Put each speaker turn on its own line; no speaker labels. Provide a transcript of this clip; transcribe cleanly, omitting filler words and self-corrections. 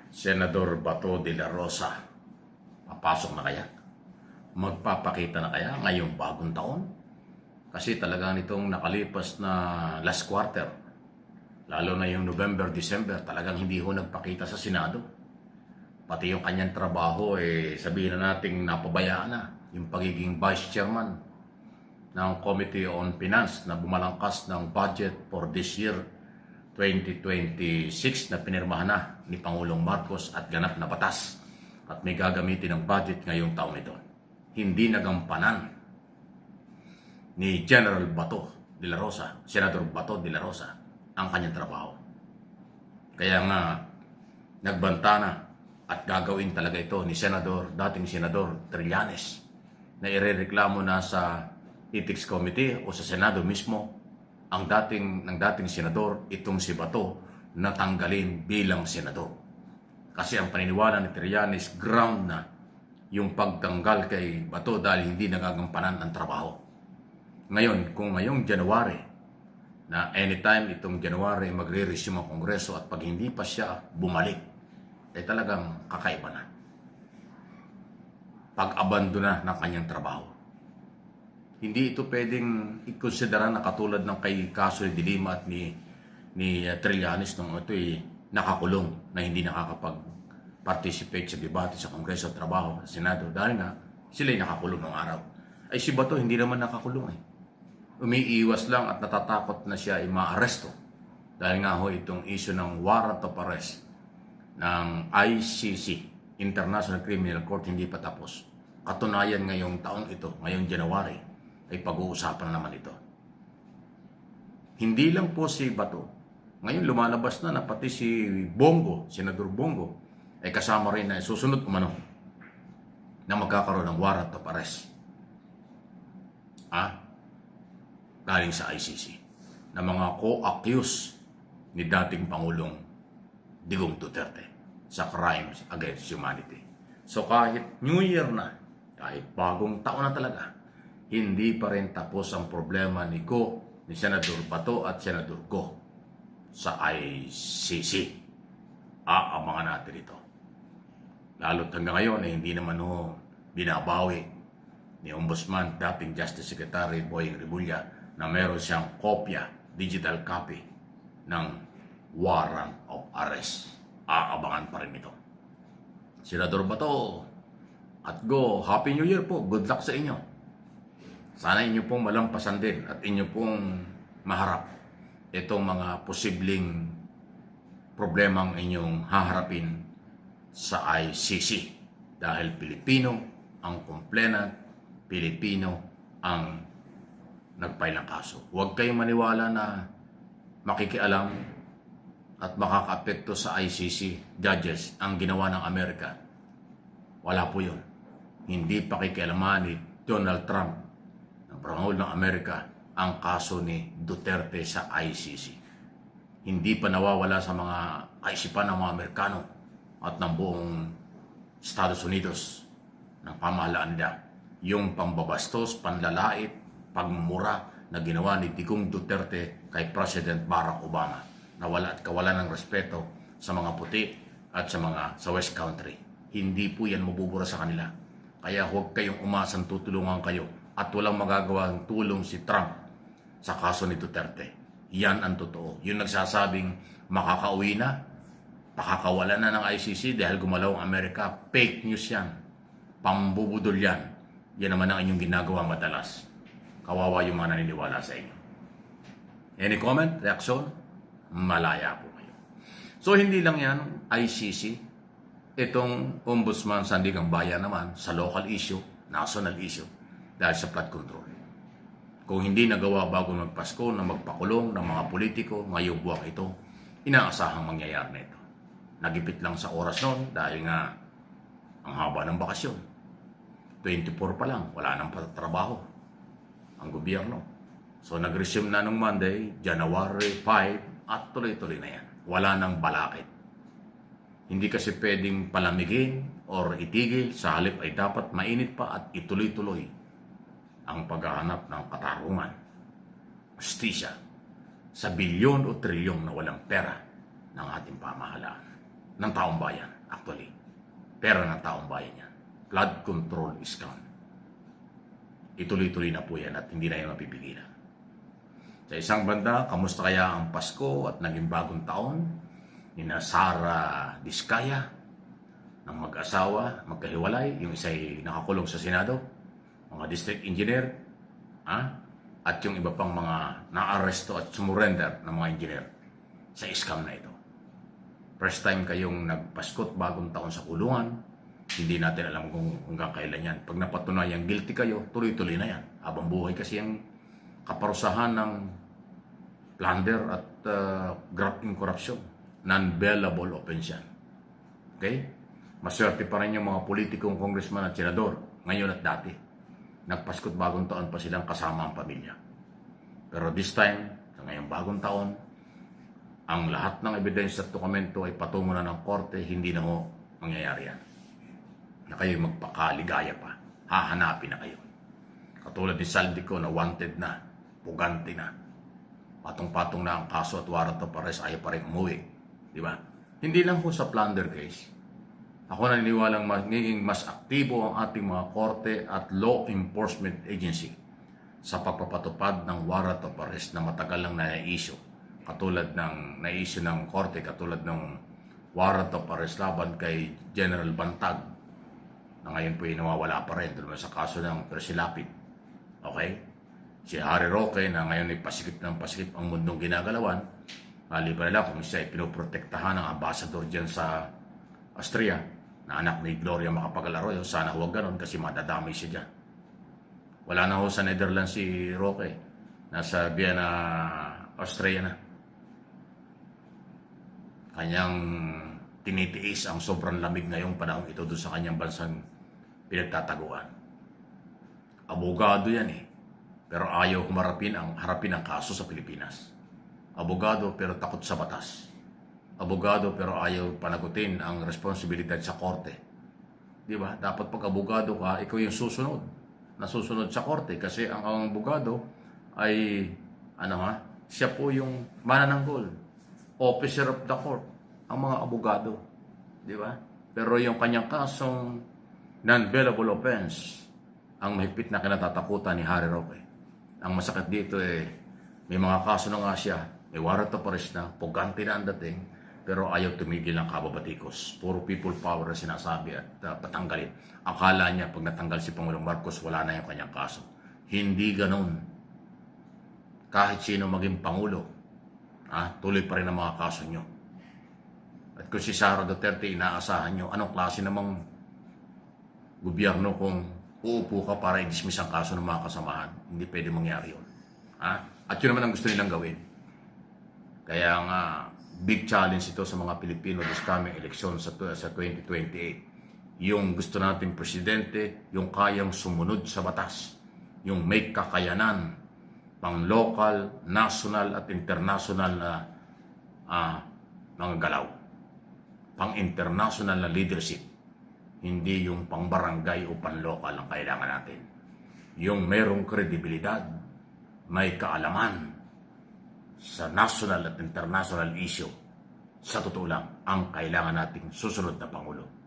Senador Bato de la Rosa, papasok na kaya? Magpapakita na kaya ngayong bagong taon? Kasi talaga nitong nakalipas na last quarter, lalo na yung November, December, talagang hindi ho nagpakita sa Senado. Pati yung kanyang trabaho, sabihin na nating napabayaan na yung pagiging Vice Chairman ng Committee on Finance na bumalangkas ng budget for this year 2026 na pinirmahan na ni Pangulong Marcos at ganap na batas at may gagamitin ng budget ngayong taon ito. Hindi nagampanan ni General Bato de la Rosa, Senador Bato de la Rosa, ang kanyang trabaho. Kaya nga, nagbanta na at gagawin talaga ito ni dating Senador Trillanes na irereklamo na sa Ethics Committee o sa Senado mismo ang dating senador itong si Bato na tanggalin bilang senador. Kasi ang paniniwala ni Trillanes, ground na yung pagtanggal kay Bato dahil hindi nagagampanan ang trabaho. Ngayon, kung ngayong January, na anytime itong January magre-resume ang Kongreso at pag hindi pa siya bumalik, talagang kakaiba na. Pag-abandona ng kanyang trabaho. Hindi ito pwedeng ikonsidera na katulad ng kay kaso ni Dilima at ni Trillanes nung ito nakakulong na hindi nakakapag-participate sa debate sa Kongreso at trabaho sa Senado dahil nga sila'y nakakulong ng araw. Ay si Bato hindi naman nakakulong Umiiwas lang at natatakot na siya ma-aresto dahil nga ho itong issue ng warrant of arrest ng ICC, International Criminal Court, hindi pa tapos. Katunayan ngayong taon ito, ngayong January, ay pag-uusapan naman ito. Hindi lang po si Bato. Ngayon lumalabas na pati si Bongo, Senador Bongo, ay kasama rin na susunod umano na magkakaroon ng warrant of arrest. Galing sa ICC na mga co-accused ni dating Pangulong Digong Duterte sa crimes against humanity. So kahit New Year na, kahit bagong taon na talaga, hindi pa rin tapos ang problema ni Senador Bato at Senador Go sa ICC. Aabangan natin ito. Lalo't hanggang ngayon hindi naman binabawi ni Ombudsman, dating Justice Secretary Boying Rebulla, na meron siyang kopya, digital copy ng warrant of arrest. Aabangan pa rin ito. Senador Bato at Go, Happy New Year po. Good luck sa inyo. Sana inyo pong malampasan din at inyo pong maharap itong mga posibleng problemang inyong haharapin sa ICC. Dahil Pilipino ang complainant, Pilipino ang nag-file ng kaso. Huwag kayong maniwala na makikialam at makaka-apekto sa ICC judges ang ginawa ng Amerika. Wala po yun. Hindi pakikialaman ni Donald Trump, ng Pangulo ng Amerika, ang kaso ni Duterte sa ICC. Hindi pa nawawala sa mga kaisipan ng mga Amerikano at ng buong Estados Unidos ng pamahalaan nila yung pambabastos, panlalait, pagmumura na ginawa ni Digong Duterte kay President Barack Obama na wala at kawalan ng respeto sa mga puti at sa West Country. Hindi po yan mabubura sa kanila. Kaya huwag kayong umasang tutulungan kayo at walang magagawang tulong si Trump sa kaso ni Duterte. Yan ang totoo. Yung nagsasabing makakauwi na, pakakawala na ng ICC dahil gumalaw ang Amerika, fake news yan. Pambubudol yan. Yan naman ang inyong ginagawa madalas. Kawawa yung mga naniniwala sa inyo. Any comment? Reaction? Malaya po kayo. So hindi lang yan, ICC. Itong Ombudsman Sandigang Bayan naman sa local issue, national issue, dahil sa flood control. Kung hindi nagawa bago magpasko na magpakulong ng mga politiko ngayong buwan ito, inaasahang mangyayari na ito. Nagipit lang sa oras noon dahil nga ang haba ng bakasyon. 24 pa lang, wala nang trabaho ang gobyerno. So nag-resume na nung Monday, January 5, at tuloy-tuloy na yan. Wala nang balakid. Hindi kasi pwedeng palamigin or itigil, sa halip ay dapat mainit pa at ituloy-tuloy ang paghahanap ng katarungan, justisya, sa bilyon o trilyon na walang pera ng ating pamahalaan. ng taong bayan, actually. Pera ng taong bayan yan. Flood control scam. Ituloy-tuloy na po yan at hindi na yan mapipigilan. Sa isang banda, kamusta kaya ang Pasko at naging bagong taon ni Sara Diskaya ng mag-asawa, magkahiwalay, yung isa'y nakakulong sa Senado, mga district engineer, at yung iba pang mga na-arresto at sumurrender ng mga engineer sa scam na ito. First time kayong nagpaskot bagong taon sa kulungan, hindi natin alam kung hanggang kailan yan. Pag napatunayan guilty kayo, tuloy-tuloy na yan. Habang buhay kasi yung kaparusahan ng plunder at grafting corruption. Non-bailable offense yan. Okay? Maswerte pa rin yung mga politikong congressman at senador, ngayon at dati. Nagpaskot bagong taon pa silang kasama ang pamilya. Pero this time, sa ngayong bagong taon, ang lahat ng ebidensya at dokumento ay patungo na ng korte, hindi na ho mangyayari yan. Na kayo magpakaligaya pa. Hahanapin na kayo. Katulad ni Saldico na wanted na, pugante na. Patong-patong na ang kaso at warrant of arrest, ayaw pa rin umuwi. Di ba? Hindi lang ho sa plunder case. Ako naniniwalang magiging mas aktibo ang ating mga korte at law enforcement agency sa pagpapatupad ng warrant of arrest na matagal lang na-issue. Katulad ng na-issue ng korte, katulad ng warrant of arrest laban kay General Bantag na ngayon po nawawala pa rin doon sa kaso ng Persilapid. Okay? Si Harry Roque na ngayon ay pasikip ng pasikip ang mundong ginagalawan, maliban na lang kung siya ay pinoprotektahan ng ambassador dyan sa Austria, na anak ni Gloria Macapagal-Arroyo. Sana huwag ganun kasi madadamay siya dyan. Wala na ho sa Netherlands si Roque. Nasa Vienna, Austria na. Kanyang tinitiis ang sobrang lamig ngayong panahon ito doon sa kanyang bansang pinagtataguan. Abogado yan eh. Pero ayaw harapin ang kaso sa Pilipinas. Abogado pero takot sa batas. Abogado pero ayaw panagutin ang responsibilidad sa korte. Di ba? Dapat pag abogado ka, ikaw yung susunod. Nasusunod sa korte kasi ang abogado ay siya po yung manananggol. Officer of the court. Ang mga abogado. Di ba? Pero yung kanyang kasong non-bailable offense, ang mahigpit na kinatatakutan ni Harry Roque. Ang masakit dito may mga kaso na nga siya, may warrant of arrest na, pugante na ang dating, pero ayaw tumigil ng kababatikos. Puro people power na sinasabi at patanggalin. Akala niya pag natanggal si Pangulong Marcos, wala na yung kanyang kaso. Hindi ganun. Kahit sino maging Pangulo, tuloy pa rin ang mga kaso nyo. At kung si Sara Duterte, inaasahan nyo, anong klase namang gobyerno kung uupo ka para i-dismiss ang kaso ng mga kasamahan? Hindi pwede mangyari yun. At yun naman ang gusto nilang gawin. Kaya nga, big challenge ito sa mga Pilipino this coming election sa 2028. Yung gusto nating presidente, yung kayang sumunod sa batas. Yung may kakayanan pang local, national at international na mga galaw. Pang international na leadership. Hindi yung pang barangay o pang local ang kailangan natin. Yung merong kredibilidad, may kaalaman sa national at international issue. Sa totoo lang, ang kailangan nating susunod na Pangulo.